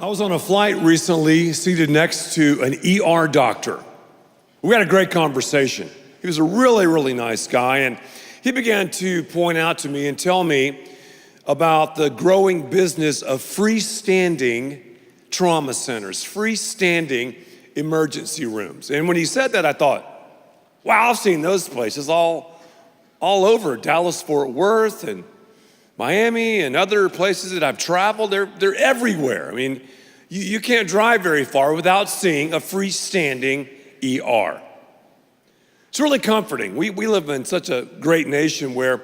I was on a flight recently, seated next to an ER doctor. We had a great conversation. He was a really, really nice guy, and he began to point out to me and tell me about the growing business of freestanding trauma centers, freestanding emergency rooms. And when he said that, I thought, wow, I've seen those places all over Dallas-Fort Worth and Miami and other places that I've traveled. They're everywhere. I mean, you can't drive very far without seeing a freestanding ER. It's really comforting. We live in such a great nation where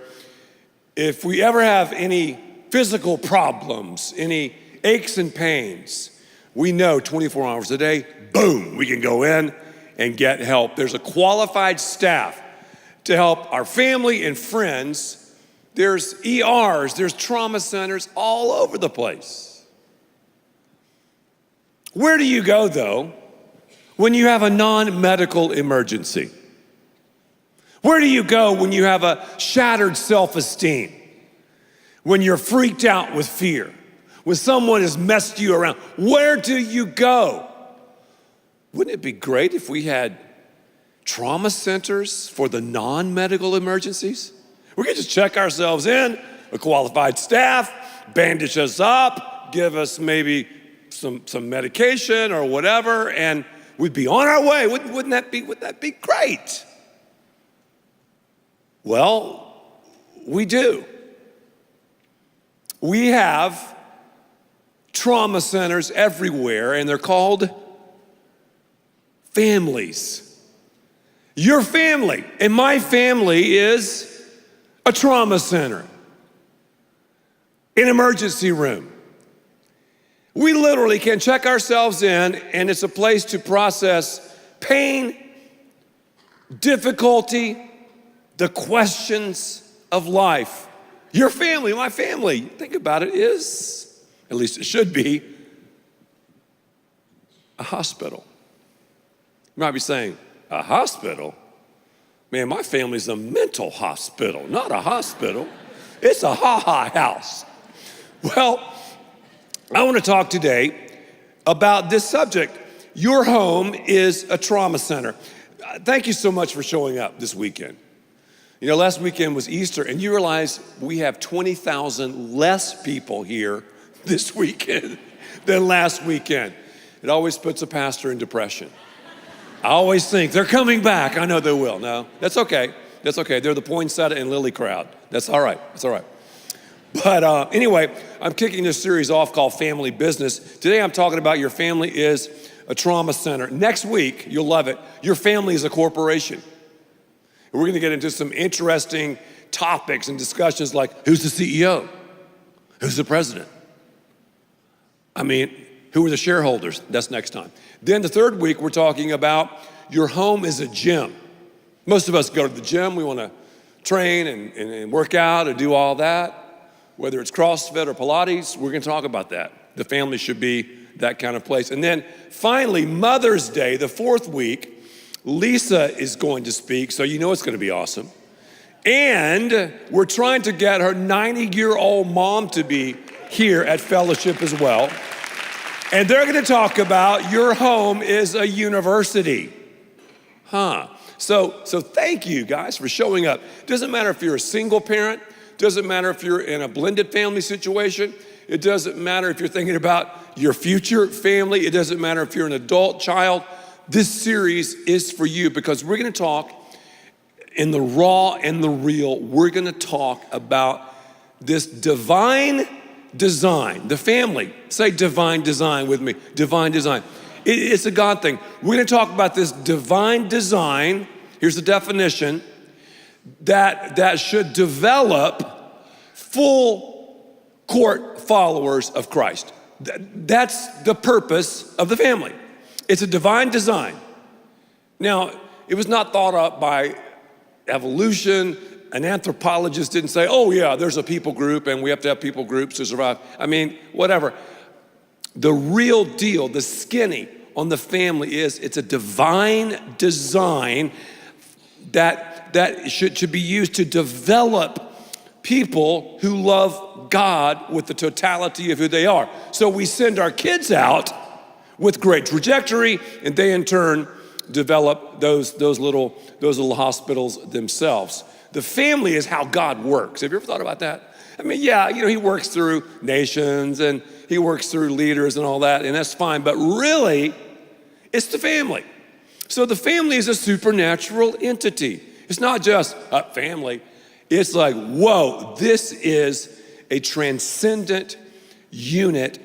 if we ever have any physical problems, any aches and pains, we know 24 hours a day, boom, we can go in and get help. There's a qualified staff to help our family and friends. There's ERs, there's trauma centers all over the place. Where do you go, though, when you have a non-medical emergency? Where do you go when you have a shattered self-esteem? When you're freaked out with fear? When someone has messed you around? Where do you go? Wouldn't it be great if we had trauma centers for the non-medical emergencies? We could just check ourselves in, a qualified staff, bandage us up, give us maybe some medication or whatever, and we'd be on our way. Wouldn't that be great? Well, we do. We have trauma centers everywhere, and they're called families. Your family and my family is a trauma center, an emergency room. We literally can check ourselves in, and it's a place to process pain, difficulty, the questions of life. Your family, my family, think about it, is, at least it should be, a hospital. You might be saying, a hospital? Man, my family's a mental hospital, not a hospital. It's a ha-ha house. Well, I want to talk today about this subject. Your home is a trauma center. Thank you so much for showing up this weekend. You know, last weekend was Easter, and you realize we have 20,000 less people here this weekend than last weekend. It always puts a pastor in depression. I always think, they're coming back. I know they will. No, that's okay. That's okay. They're the poinsettia and lily crowd. That's all right. That's all right. But anyway, I'm kicking this series off called Family Business. Today I'm talking about your family is a trauma center. Next week, you'll love it, your family is a corporation. And we're gonna get into some interesting topics and discussions like, who's the CEO? Who's the president? I mean, who are the shareholders? That's next time. Then the third week, we're talking about your home is a gym. Most of us go to the gym. We want to train and work out and do all that. Whether it's CrossFit or Pilates, we're going to talk about that. The family should be that kind of place. And then finally, Mother's Day, the fourth week, Lisa is going to speak, so you know it's going to be awesome. And we're trying to get her 90-year-old mom to be here at Fellowship as well. And they're gonna talk about your home is a university. So thank you guys for showing up. Doesn't matter if you're a single parent, doesn't matter if you're in a blended family situation, it doesn't matter if you're thinking about your future family, it doesn't matter if you're an adult child. This series is for you because we're gonna talk in the raw and the real. We're gonna talk about this divine design, the family. Say divine design with me, divine design. It's a God thing. We're gonna talk about this divine design, here's the definition, that should develop full court followers of Christ. That's the purpose of the family. It's a divine design. Now, it was not thought up by evolution. An anthropologist didn't say, oh yeah, there's a people group and we have to have people groups to survive. I mean, whatever. The real deal, the skinny on the family is it's a divine design that should be used to develop people who love God with the totality of who they are. So we send our kids out with great trajectory, and they in turn develop those little hospitals themselves. The family is how God works. Have you ever thought about that? I mean, yeah, he works through nations and he works through leaders and all that, and that's fine, but really, it's the family. So the family is a supernatural entity. It's not just a family. It's like, whoa, this is a transcendent unit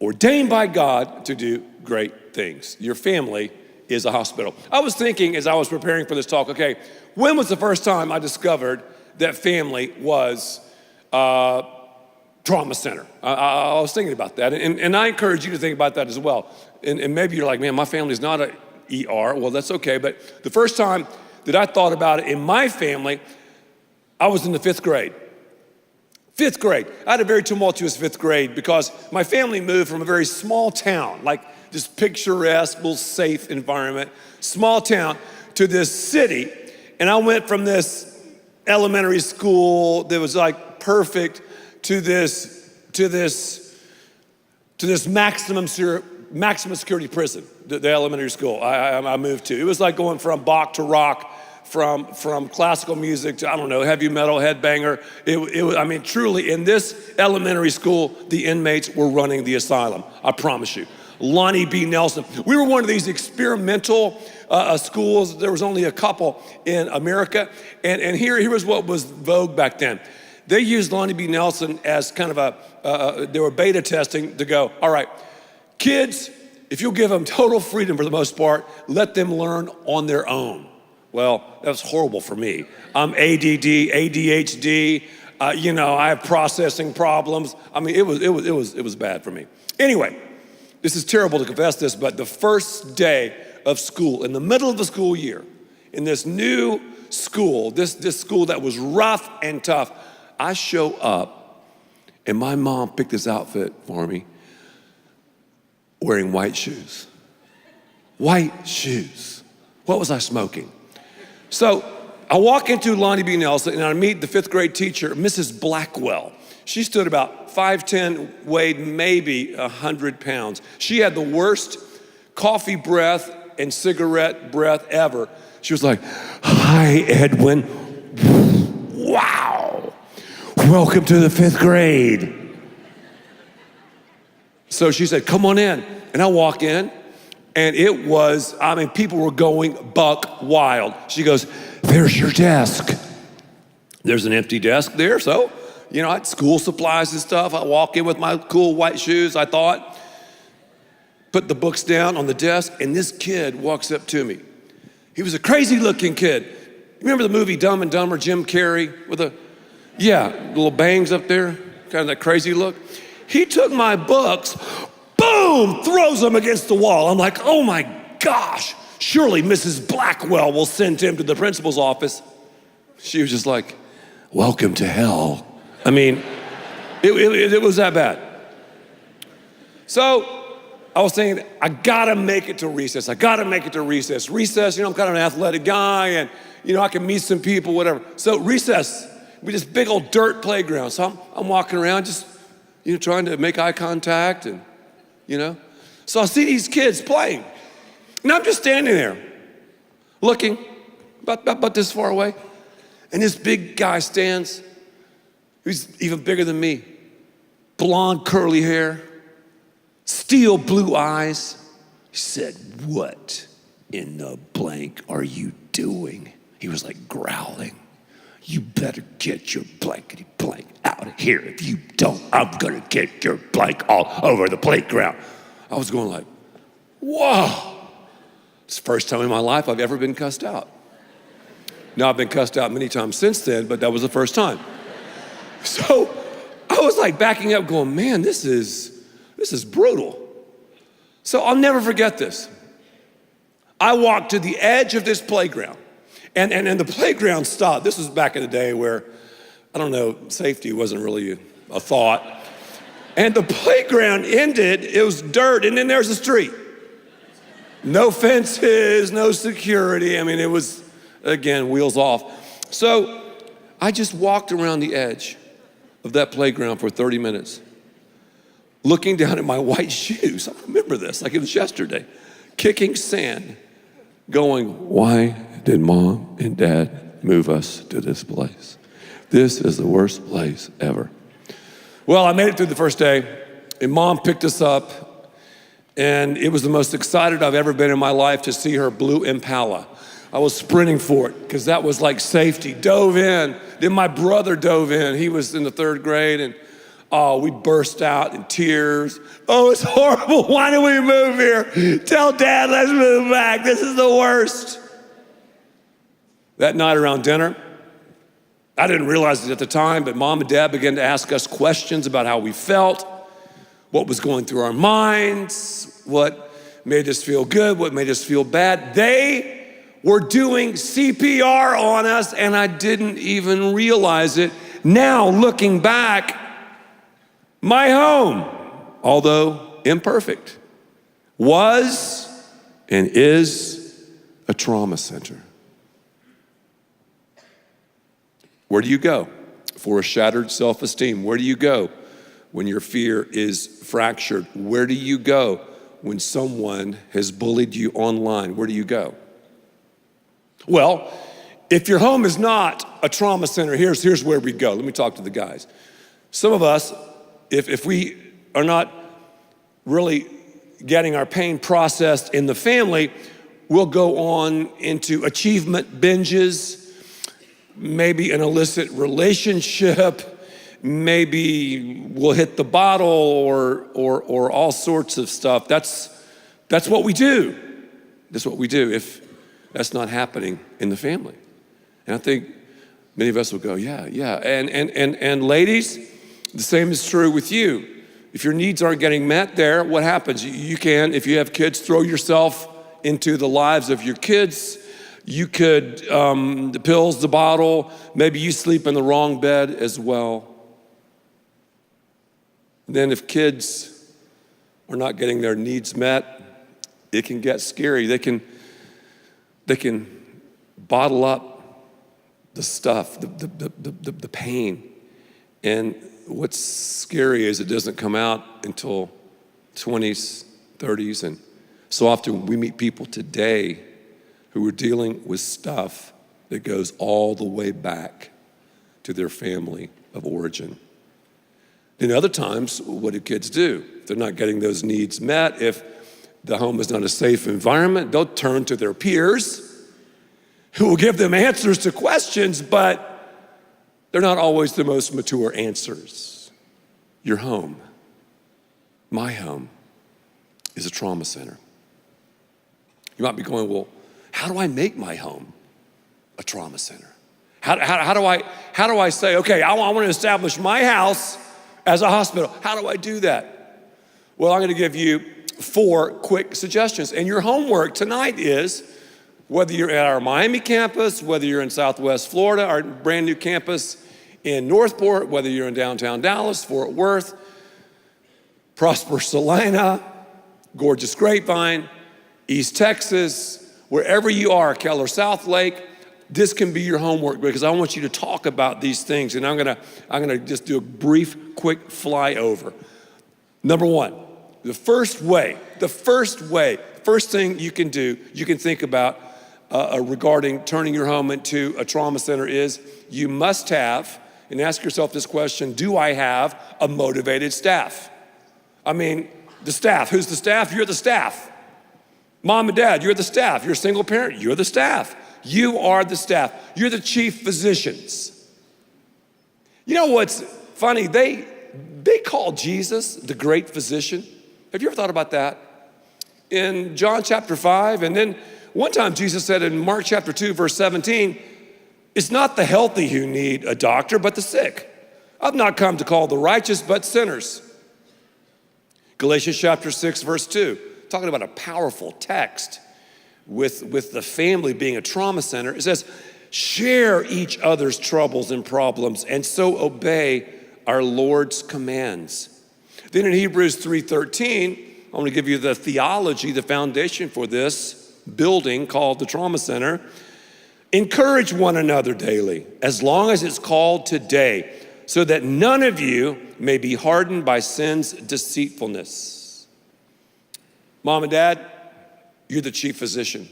ordained by God to do great things. Your family is a hospital. I was thinking as I was preparing for this talk, okay, when was the first time I discovered that family was a trauma center? I was thinking about that, and I encourage you to think about that as well. And maybe you're like, man, my family's not a ER. Well, that's okay, but the first time that I thought about it in my family, I was in the 5th grade. 5th grade. I had a very tumultuous 5th grade because my family moved from a very small town, like this picturesque, little safe environment, small town, to this city. And I went from this elementary school that was like perfect to this maximum security prison, the elementary school I moved to. It was like going from Bach to rock, from classical music to, I don't know, heavy metal, headbanger. It was, I mean, truly, in this elementary school, the inmates were running the asylum, I promise you. Lonnie B. Nelson. We were one of these experimental schools. There was only a couple in America. And here was what was vogue back then. They used Lonnie B. Nelson as kind of they were beta testing to go, all right, kids, if you'll give them total freedom for the most part, let them learn on their own. Well, that was horrible for me. I'm ADD, ADHD, I have processing problems. I mean, it was bad for me. Anyway, this is terrible to confess this, but the first day of school, in the middle of the school year, in this new school, this school that was rough and tough, I show up, and my mom picked this outfit for me, wearing white shoes. White shoes. What was I smoking? So I walk into Lonnie B. Nelson, and I meet the 5th grade teacher, Mrs. Blackwell. She stood about 5'10", weighed maybe 100 pounds. She had the worst coffee breath and cigarette breath ever. She was like, hi, Edwin. Wow. Welcome to the 5th grade. So she said, come on in. And I walk in, and it was, people were going buck wild. She goes, there's your desk. There's an empty desk there, so, I had school supplies and stuff. I walk in with my cool white shoes, I thought. Put the books down on the desk, and this kid walks up to me. He was a crazy-looking kid. Remember the movie Dumb and Dumber, Jim Carrey, with little bangs up there, kind of that crazy look? He took my books, boom, throws them against the wall. I'm like, oh my gosh, surely Mrs. Blackwell will send him to the principal's office. She was just like, welcome to hell. I mean, it was that bad. So I was thinking, I gotta make it to recess. Recess, I'm kind of an athletic guy, and I can meet some people, whatever. So recess, we this big old dirt playground. So I'm walking around just, trying to make eye contact, and So I see these kids playing. And I'm just standing there, looking about this far away. And this big guy stands, who's even bigger than me. Blonde, curly hair, steel blue eyes. He said, what in the blank are you doing? He was like growling. You better get your blankety blank out of here. If you don't, I'm gonna get your blank all over the playground. I was going like, whoa. It's the first time in my life I've ever been cussed out. Now, I've been cussed out many times since then, but that was the first time. So I was like backing up going, man, this is brutal. So I'll never forget this. I walked to the edge of this playground, and the playground stopped. This was back in the day where, I don't know, safety wasn't really a thought. And the playground ended, it was dirt, and then there's a street. No fences, no security. It was, again, wheels off. So I just walked around the edge of that playground for 30 minutes, looking down at my white shoes. I remember this like it was yesterday, kicking sand, going, why did Mom and Dad move us to this place? This is the worst place ever. Well, I made it through the first day, and Mom picked us up, and it was the most excited I've ever been in my life to see her blue Impala. I was sprinting for it because that was like safety. Dove in. Then my brother dove in. He was in the 3rd grade, and we burst out in tears. Oh, it's horrible. Why did we move here? Tell Dad, let's move back. This is the worst. That night around dinner, I didn't realize it at the time, but Mom and Dad began to ask us questions about how we felt, what was going through our minds, what made us feel good, what made us feel bad. They were doing CPR on us, and I didn't even realize it. Now, looking back, my home, although imperfect, was and is a trauma center. Where do you go for a shattered self-esteem? Where do you go when your fear is fractured? Where do you go when someone has bullied you online? Where do you go? Well, if your home is not a trauma center, here's where we go. Let me talk to the guys. Some of us, if we are not really getting our pain processed in the family, we'll go on into achievement binges, maybe an illicit relationship, maybe we'll hit the bottle or all sorts of stuff. That's what we do. That's what we do if that's not happening in the family. And I think many of us will go, yeah. And ladies, the same is true with you. If your needs aren't getting met there, what happens? You can, if you have kids, throw yourself into the lives of your kids. You could, the pills, the bottle, maybe you sleep in the wrong bed as well. Then if kids are not getting their needs met, it can get scary. They can bottle up the stuff, the pain. And what's scary is it doesn't come out until 20s, 30s. And so often we meet people today who are dealing with stuff that goes all the way back to their family of origin. And other times, what do kids do? If they're not getting those needs met, if the home is not a safe environment, they'll turn to their peers who will give them answers to questions, but they're not always the most mature answers. Your home, my home, is a trauma center. You might be going, well, how do I make my home a trauma center? How do I say, okay, I want to establish my house as a hospital? How do I do that? Well, I'm going to give you 4 quick suggestions. And your homework tonight is, whether you're at our Miami campus, whether you're in Southwest Florida, our brand new campus in Northport, whether you're in downtown Dallas, Fort Worth, Prosper Salina, gorgeous Grapevine, East Texas, wherever you are, Keller South Lake, this can be your homework because I want you to talk about these things. And I'm gonna just do a brief, quick flyover. Number 1, the first thing you can do, you can think about regarding turning your home into a trauma center is you must have, and ask yourself this question, do I have a motivated staff? I mean, the staff, who's the staff? You're the staff. Mom and dad, you're the staff. You're a single parent, you're the staff. You are the staff. You're the chief physicians. You know what's funny? They call Jesus the great physician. Have you ever thought about that? In John chapter 5, and then one time Jesus said in Mark chapter 2, verse 17, it's not the healthy who need a doctor, but the sick. I've not come to call the righteous, but sinners. Galatians chapter 6, verse 2, talking about a powerful text with the family being a trauma center. It says, share each other's troubles and problems, and so obey our Lord's commands. Then in Hebrews 3:13, I want to give you the theology, the foundation for this building called the Trauma Center. Encourage one another daily, as long as it's called today, so that none of you may be hardened by sin's deceitfulness. Mom and dad, you're the chief physician.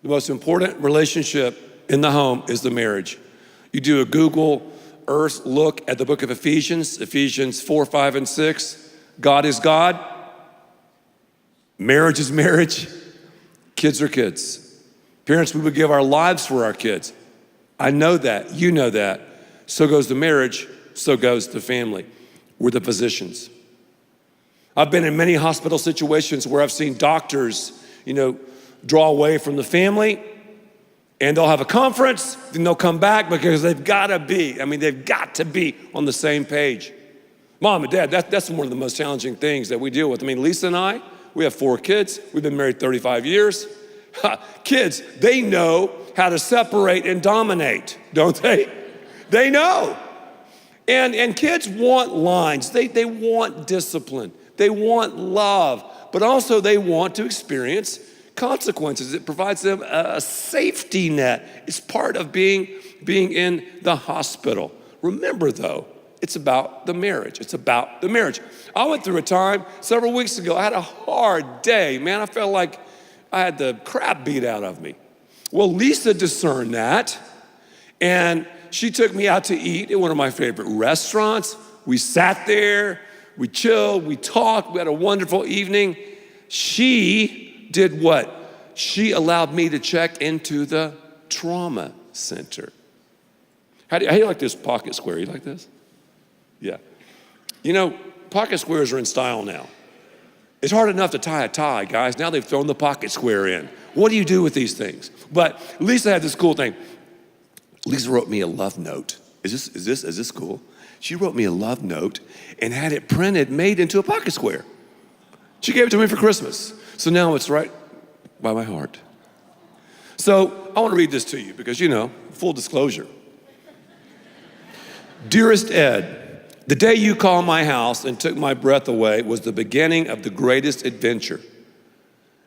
The most important relationship in the home is the marriage. You do a Google Earth look at the book of Ephesians 4, 5, and 6. God is God. Marriage is marriage. Kids are kids. Parents, we would give our lives for our kids. I know that. You know that. So goes the marriage. So goes the family. We're the physicians. I've been in many hospital situations where I've seen doctors, draw away from the family, and they'll have a conference, then they'll come back because they've got to be on the same page. Mom and dad, that's one of the most challenging things that we deal with. Lisa and I, we have 4 kids. We've been married 35 years. Kids, they know how to separate and dominate, don't they? They know. And kids want lines. They want discipline. They want love, but also they want to experience consequences. It provides them a safety net. It's part of being in the hospital. Remember though, it's about the marriage. It's about the marriage. I went through a time several weeks ago. I had a hard day, man. I felt like I had the crap beat out of me. Well, Lisa discerned that, and she took me out to eat at one of my favorite restaurants. We sat there, we chilled, we talked, we had a wonderful evening. She did what? She allowed me to check into the trauma center. How do you like this pocket square? You like this? Yeah. Pocket squares are in style now. It's hard enough to tie a tie, guys. Now they've thrown the pocket square in. What do you do with these things? But Lisa had this cool thing. Lisa wrote me a love note. Is this cool? She wrote me a love note and had it printed, made into a pocket square. She gave it to me for Christmas. So now it's right by my heart. So I want to read this to you because, full disclosure. Dearest Ed, the day you called my house and took my breath away was the beginning of the greatest adventure.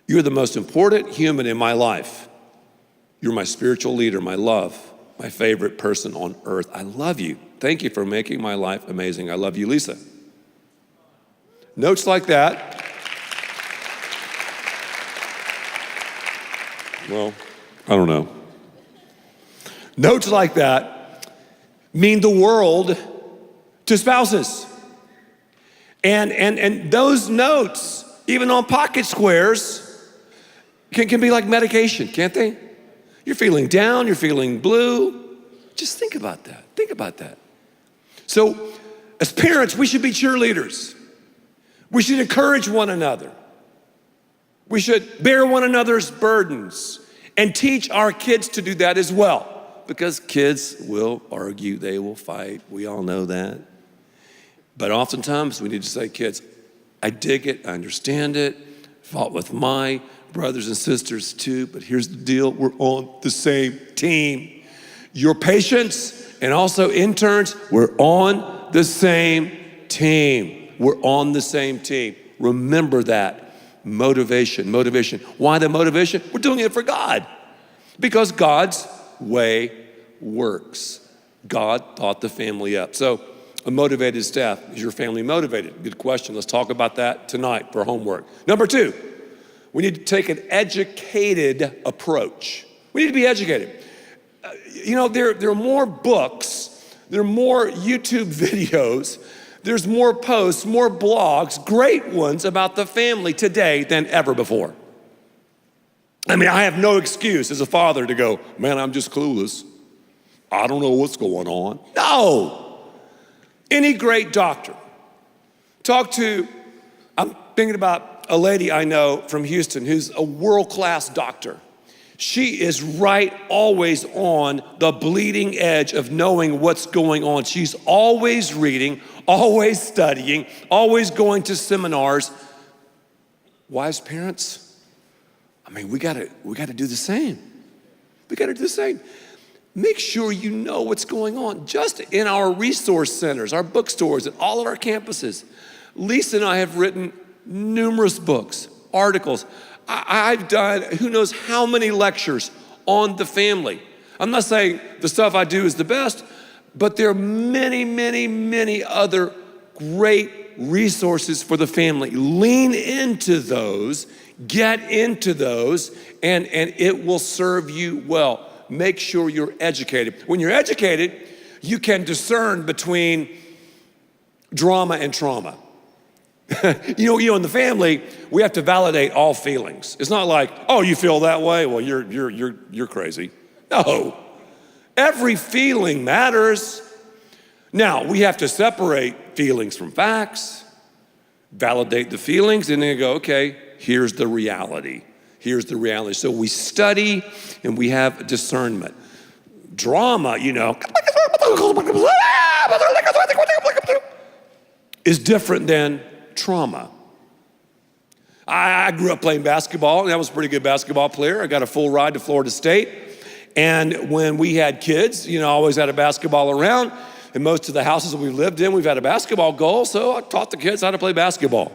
You're the most important human in my life. You're my spiritual leader, my love, my favorite person on earth. I love you. Thank you for making my life amazing. I love you, Lisa. Notes like that. Well, I don't know. Notes like that mean the world to spouses. And those notes, even on pocket squares, can be like medication, can't they? You're feeling down, you're feeling blue. Just think about that. Think about that. So, as parents, we should be cheerleaders. We should encourage one another. We should bear one another's burdens and teach our kids to do that as well, because kids will argue, they will fight. We all know that. But oftentimes we need to say, kids, I dig it, I understand it, fought with my brothers and sisters too, but here's the deal, we're on the same team. Your patients and also interns, we're on the same team. We're on the same team. Remember that. Motivation. Why the motivation? We're doing it for God. Because God's way works. God thought the family up. So a motivated staff, is your family motivated? Good question. Let's talk about that tonight for homework. Number 2, we need to take an educated approach. We need to be educated. There are more books, there are more YouTube videos, there's more posts, more blogs, great ones about the family today than ever before. I have no excuse as a father to go, man, I'm just clueless. I don't know what's going on. No. Any great doctor. I'm thinking about a lady I know from Houston who's a world-class doctor. She is always on the bleeding edge of knowing what's going on. She's always reading, always studying, always going to seminars. Wise parents, we gotta do the same. We gotta do the same. Make sure you know what's going on. Just in our resource centers, our bookstores, at all of our campuses. Lisa and I have written numerous books, articles. I've done who knows how many lectures on the family. I'm not saying the stuff I do is the best, but there are many, many, many other great resources for the family. Lean into those, get into those, and it will serve you well. Make sure you're educated. When you're educated, you can discern between drama and trauma. You know, in the family, we have to validate all feelings. It's not like, oh, you feel that way? Well, you're crazy. No, every feeling matters. Now, we have to separate feelings from facts, validate the feelings, and then go, okay, here's the reality. Here's the reality. So we study and we have discernment. Drama, you know, is different than trauma. I grew up playing basketball, and I was a pretty good basketball player. I got a full ride to Florida State. And when we had kids, you know, I always had a basketball around. In most of the houses that we lived in, we've had a basketball goal, so I taught the kids how to play basketball.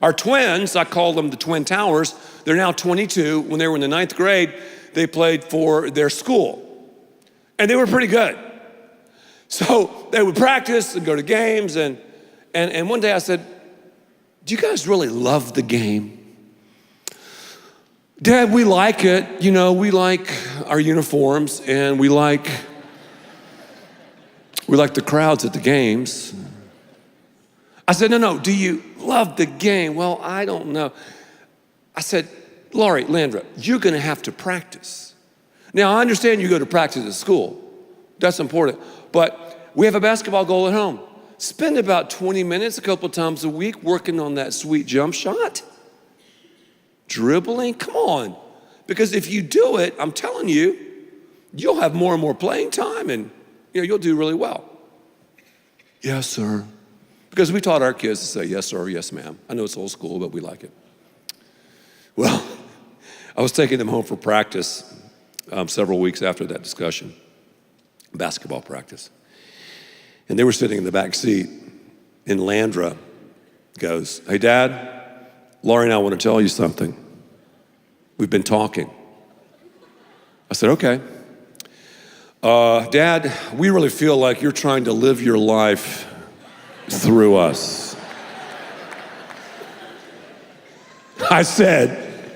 Our twins, I call them the Twin Towers, they're now 22. When they were in the 9th grade, they played for their school. And they were pretty good. So they would practice and go to games, and one day I said, do you guys really love the game? Dad, we like it. You know, we like our uniforms, and we like the crowds at the games. I said, no, do you love the game? Well, I don't know. I said, Laurie, Landra, you're gonna have to practice. Now, I understand you go to practice at school. That's important. But we have a basketball goal at home. Spend about 20 minutes a couple times a week working on that sweet jump shot. Dribbling, come on. Because if you do it, I'm telling you, you'll have more and more playing time, and you'll do really well. Yes, sir. Because we taught our kids to say yes, sir, yes, ma'am. I know it's old school, but we like it. Well, I was taking them home for practice several weeks after that discussion, basketball practice. And they were sitting in the back seat, and Landra goes, hey, Dad, Laurie and I want to tell you something. We've been talking. I said, okay. Dad, we really feel like you're trying to live your life through us. I said,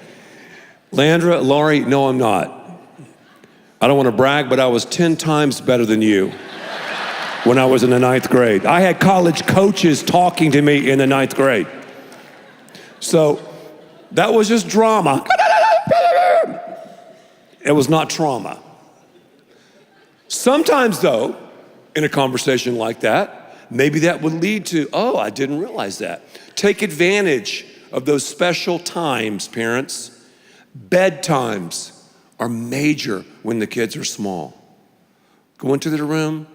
Landra, Laurie, no, I'm not. I don't want to brag, but I was 10 times better than you when I was in the 9th grade. I had college coaches talking to me in the 9th grade. So that was just drama. It was not trauma. Sometimes, though, in a conversation like that, maybe that would lead to, oh, I didn't realize that. Take advantage of those special times, parents. Bedtimes are major when the kids are small. Go into their room,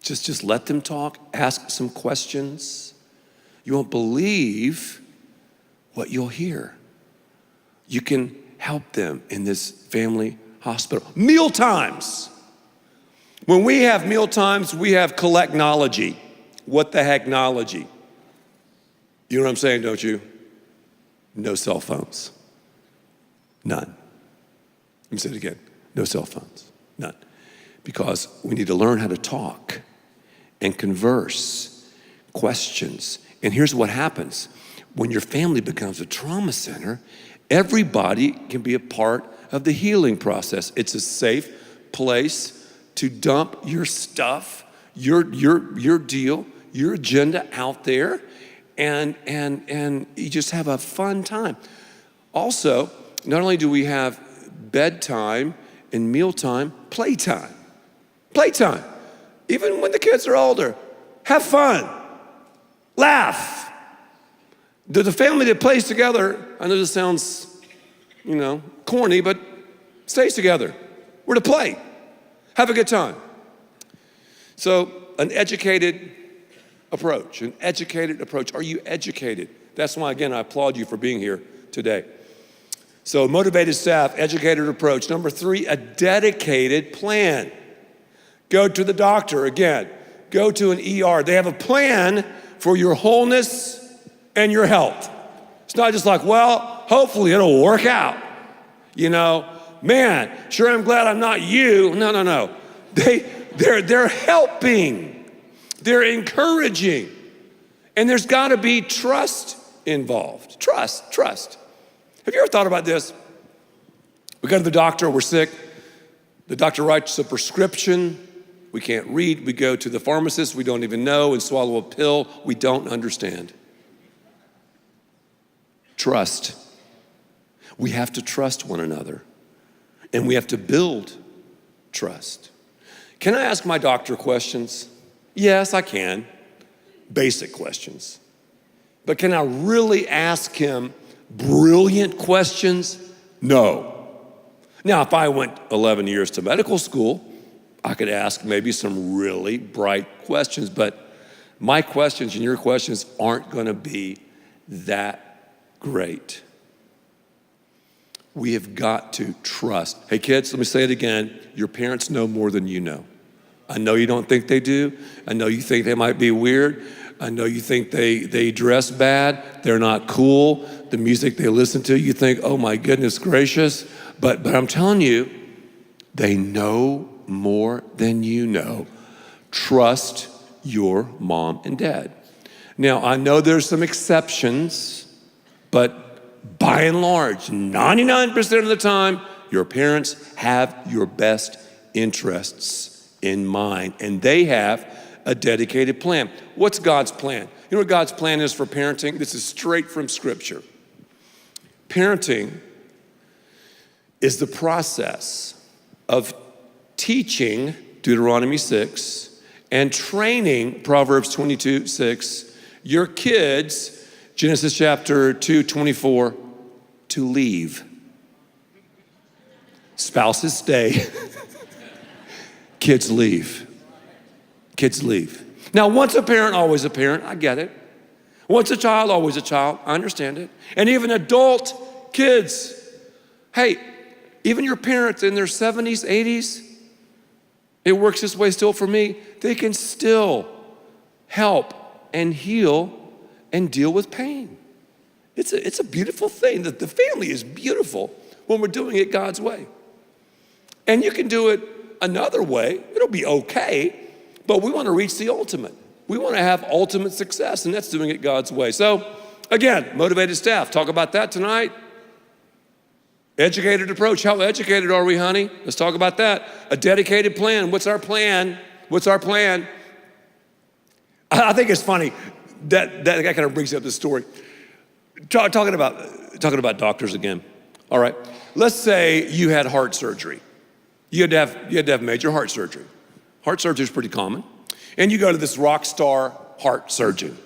just let them talk, ask some questions. You won't believe what you'll hear. You can help them in this family hospital. Meal times. When we have meal times, we have collectnology. What the hecknology? You know what I'm saying, don't you? No cell phones. None. Let me say it again. No cell phones. None. Because we need to learn how to talk and converse, questions. And here's what happens. When your family becomes a trauma center, everybody can be a part of the healing process. It's a safe place to dump your stuff, your deal, your agenda out there, and you just have a fun time. Also, not only do we have bedtime and mealtime, playtime. Playtime. Even when the kids are older, have fun, laugh. The family that plays together, I know this sounds, corny, but stays together. We're to play. Have a good time. So an educated approach. Are you educated? That's why, again, I applaud you for being here today. So motivated staff, educated approach. Number 3, a dedicated plan. Go to the doctor again. Go to an ER. They have a plan for your wholeness and your health. It's not just like, well, hopefully it'll work out. man, sure I'm glad I'm not you. No. They're helping. They're encouraging. And there's got to be trust involved. Trust. Have you ever thought about this? We go to the doctor, we're sick. The doctor writes a prescription. We can't read. We go to the pharmacist we don't even know and swallow a pill we don't understand. Trust. We have to trust one another. And we have to build trust. Can I ask my doctor questions? Yes, I can. Basic questions. But can I really ask him brilliant questions? No. Now, if I went 11 years to medical school, I could ask maybe some really bright questions, but my questions and your questions aren't going to be that great. We have got to trust. Hey kids, let me say it again. Your parents know more than you know. I know you don't think they do. I know you think they might be weird. I know you think they dress bad. They're not cool. The music they listen to, you think, oh my goodness gracious. But I'm telling you, they know more than you know. Trust your mom and dad. Now, I know there's some exceptions, but by and large, 99% of the time, your parents have your best interests in mind, and they have a dedicated plan. What's God's plan? You know what God's plan is for parenting? This is straight from Scripture. Parenting is the process of teaching Deuteronomy 6 and training Proverbs 22:6 your kids, Genesis chapter 2:24, to leave. Spouses stay. Kids leave. Kids leave. Now, once a parent, always a parent. I get it. Once a child, always a child. I understand it. And even adult kids. Hey, even your parents in their 70s, 80s, it works this way still for me. They can still help and heal and deal with pain. It's a beautiful thing. That the family is beautiful when we're doing it God's way. And you can do it another way. It'll be okay, but we want to reach the ultimate. We want to have ultimate success, and that's doing it God's way. So, again, motivated staff. Talk about that tonight. Educated approach. How educated are we, honey? Let's talk about that. A dedicated plan. What's our plan? What's our plan? I think it's funny that guy kind of brings up this story. Talking about doctors again. All right. Let's say you had heart surgery. You had to have major heart surgery. Heart surgery is pretty common. And you go to this rock star heart surgeon.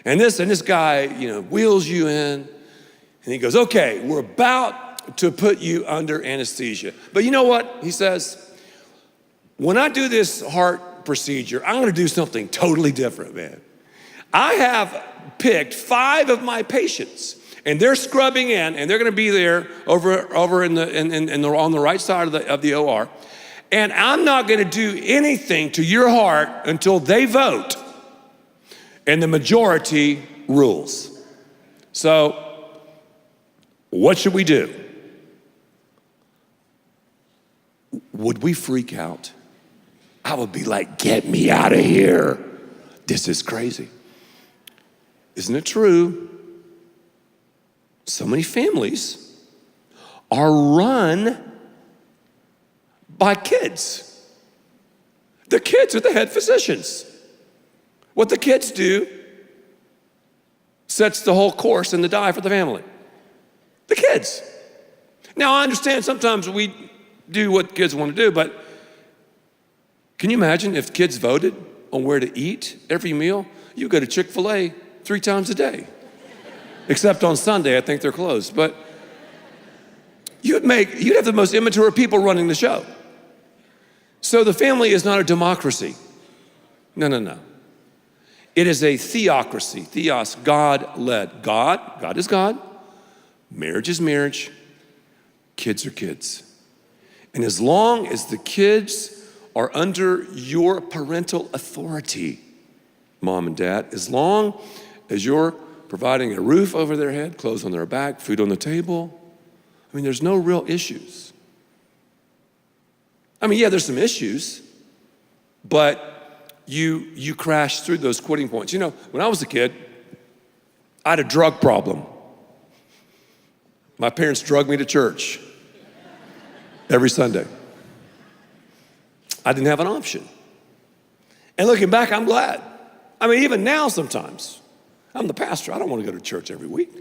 And this guy, wheels you in. And he goes, okay, we're about to put you under anesthesia. But you know what? He says, when I do this heart procedure, I'm gonna do something totally different, man. I have picked 5 of my patients, and they're scrubbing in, and they're gonna be there over on the right side of the OR. And I'm not gonna do anything to your heart until they vote, and the majority rules. So, what should we do? Would we freak out? I would be like, get me out of here. This is crazy. Isn't it true? So many families are run by kids. The kids are the head physicians. What the kids do sets the whole course and the die for the family. The kids. Now, I understand sometimes we do what kids want to do, but can you imagine if kids voted on where to eat every meal? You go to Chick-fil-A 3 times a day. Except on Sunday, I think they're closed. But you'd have the most immature people running the show. So the family is not a democracy. No. It is a theocracy. Theos, God-led. God is God. Marriage is marriage. Kids are kids. And as long as the kids are under your parental authority, mom and dad, as long as you're providing a roof over their head, clothes on their back, food on the table, there's no real issues. I mean, yeah, there's some issues, but you crash through those quitting points. You know, when I was a kid, I had a drug problem. My parents drugged me to church every Sunday. I didn't have an option. And looking back, I'm glad. I mean, even now sometimes, I'm the pastor. I don't want to go to church every week.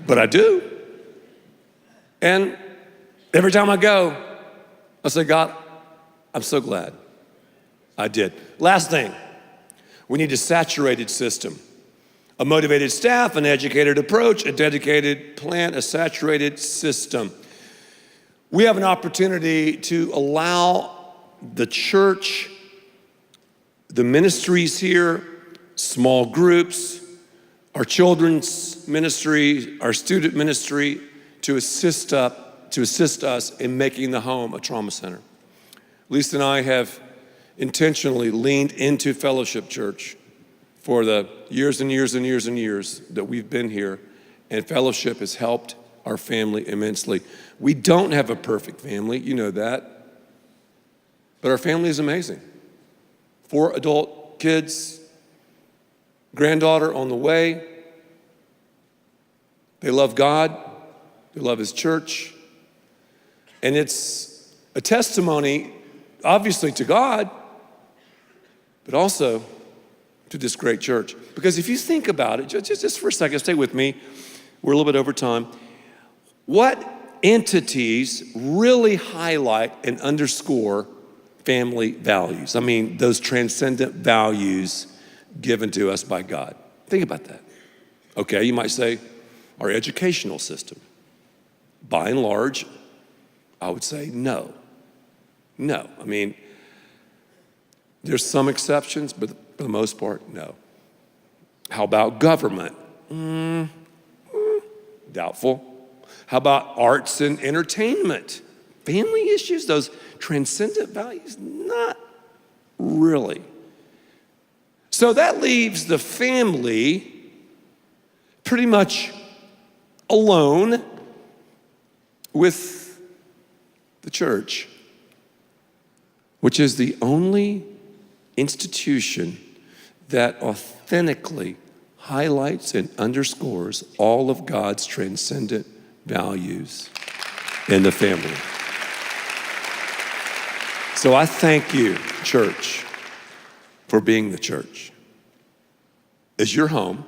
But I do. And every time I go, I say, God, I'm so glad I did. Last thing, we need a saturated system. A motivated staff, an educated approach, a dedicated plan, a saturated system. We have an opportunity to allow the church, the ministries here, small groups, our children's ministry, our student ministry, to assist us in making the home a trauma center. Lisa and I have intentionally leaned into Fellowship Church for the years and years and years and years that we've been here, and Fellowship has helped our family immensely. We don't have a perfect family, you know that, but our family is amazing. 4 adult kids, granddaughter on the way. They love God, they love His church, and it's a testimony, obviously, to God, but also to this great church. Because if you think about it, just for a second, stay with me. We're a little bit over time. What entities really highlight and underscore family values? I mean, those transcendent values given to us by God. Think about that. Okay, you might say our educational system. By and large, I would say no. No. I mean, there's some exceptions, but for the most part, no. How about government? Doubtful. How about arts and entertainment? Family issues, those transcendent values? Not really. So that leaves the family pretty much alone with the church, which is the only institution that authentically highlights and underscores all of God's transcendent values in the family. So I thank you, church, for being the church. Is your home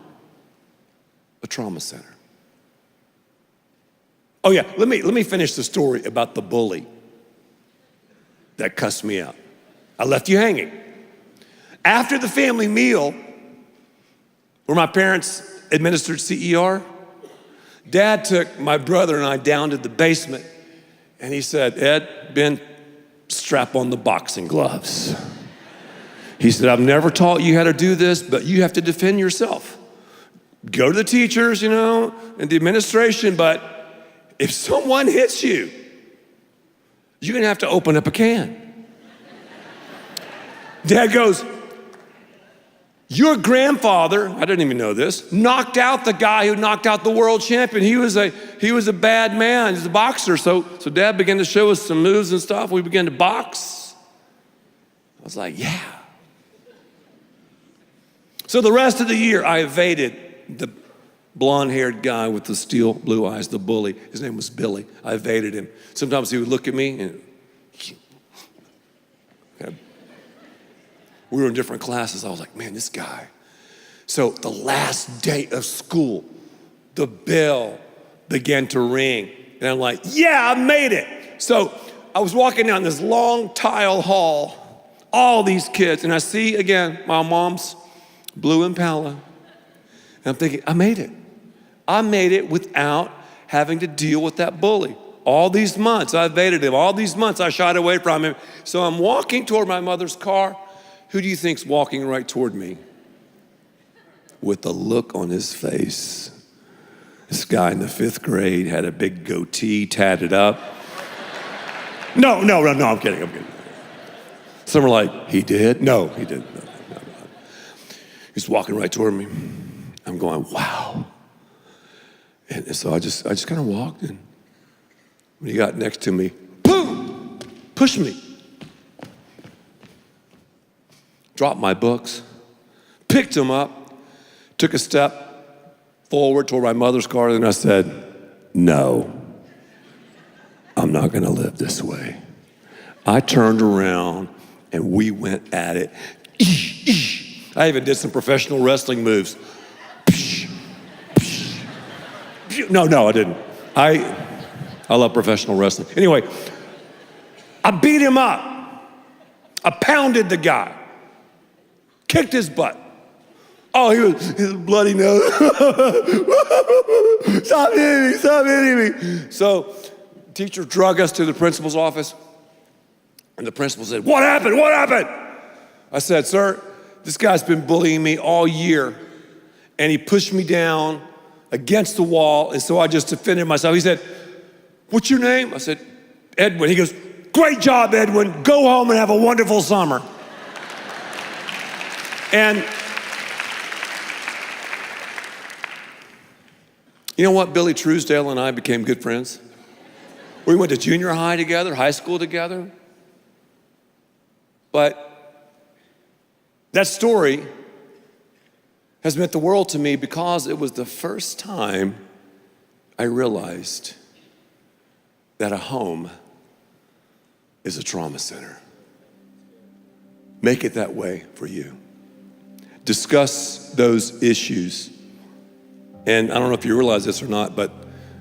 a trauma center? Oh yeah, let me finish the story about the bully that cussed me out. I left you hanging. After the family meal, where my parents administered CER, Dad took my brother and I down to the basement, and he said, Ed, Ben, strap on the boxing gloves. He said, I've never taught you how to do this, but you have to defend yourself. Go to the teachers, and the administration, but if someone hits you, you're gonna have to open up a can. Dad goes, your grandfather, I didn't even know this, knocked out the guy who knocked out the world champion. He was a bad man, he's a boxer. So Dad began to show us some moves and stuff. We began to box. I was like, yeah. So the rest of the year, I evaded the blonde-haired guy with the steel blue eyes, the bully. His name was Billy. I evaded him. Sometimes he would look at me and we were in different classes. I was like, man, this guy. So the last day of school, the bell began to ring. And I'm like, yeah, I made it. So I was walking down this long tile hall, all these kids, and I see, again, my mom's blue Impala. And I'm thinking, I made it. I made it without having to deal with that bully. All these months, I evaded him. All these months, I shied away from him. So I'm walking toward my mother's car. Who do you think's walking right toward me? With a look on his face. This guy in the 5th grade had a big goatee tatted up. No, I'm kidding. Some are like, he did? No, he didn't. No. He's walking right toward me. I'm going, wow. And so I just kind of walked, and When he got next to me, boom, pushed me. Dropped my books, picked them up, took a step forward toward my mother's car, and I said, no, I'm not gonna live this way. I turned around and we went at it. I even did some professional wrestling moves. No, I didn't. I love professional wrestling. Anyway, I beat him up. I pounded the guy. Kicked his butt. Oh, he was bloody nose. Stop hitting me. So, teacher drug us to the principal's office. And the principal said, what happened? I said, sir, this guy's been bullying me all year. And he pushed me down against the wall. And so I just defended myself. He said, what's your name? I said, Edwin. He goes, great job, Edwin. Go home and have a wonderful summer. And you know what? Billy Truesdale and I became good friends. We went to junior high together, high school together. But that story has meant the world to me because it was the first time I realized that a home is a trauma center. Make it that way for you. Discuss those issues. And I don't know if you realize this or not, but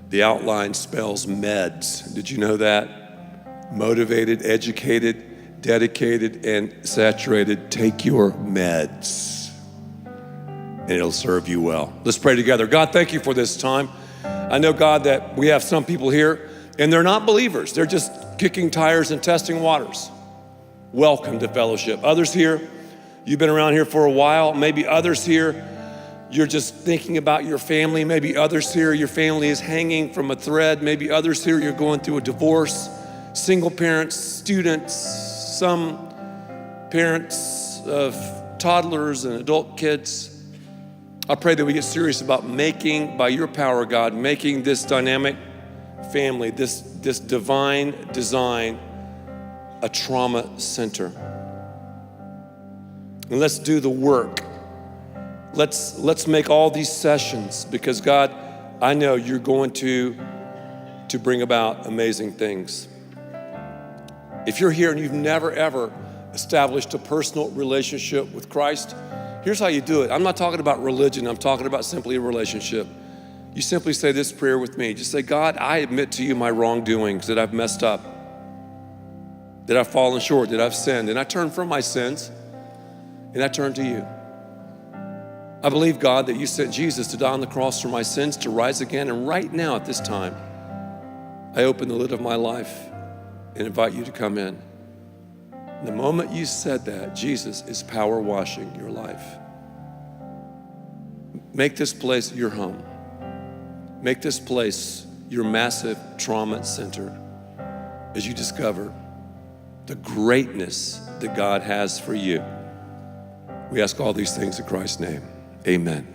the outline spells meds. Did you know that? Motivated, educated, dedicated, and saturated. Take your meds, and it'll serve you well. Let's pray together. God, thank you for this time. I know, God, that we have some people here, and they're not believers. They're just kicking tires and testing waters. Welcome to fellowship. Others here, you've been around here for a while. Maybe others here, you're just thinking about your family. Maybe others here, your family is hanging from a thread. Maybe others here, you're going through a divorce. Single parents, students, some parents of toddlers and adult kids. I pray that we get serious about making, by your power, God, making this dynamic family, this divine design, a trauma center. And let's do the work. Let's make all these sessions, because God, I know you're going to bring about amazing things. If you're here and you've never ever established a personal relationship with Christ, here's how you do it. I'm not talking about religion, I'm talking about simply a relationship. You simply say this prayer with me. Just say, God, I admit to you my wrongdoings, that I've messed up, that I've fallen short, that I've sinned, and I turn from my sins, and I turn to you. I believe, God, that you sent Jesus to die on the cross for my sins, to rise again, and right now at this time, I open the lid of my life and invite you to come in. The moment you said that, Jesus is power washing your life. Make this place your home. Make this place your massive trauma center as you discover the greatness that God has for you. We ask all these things in Christ's name. Amen.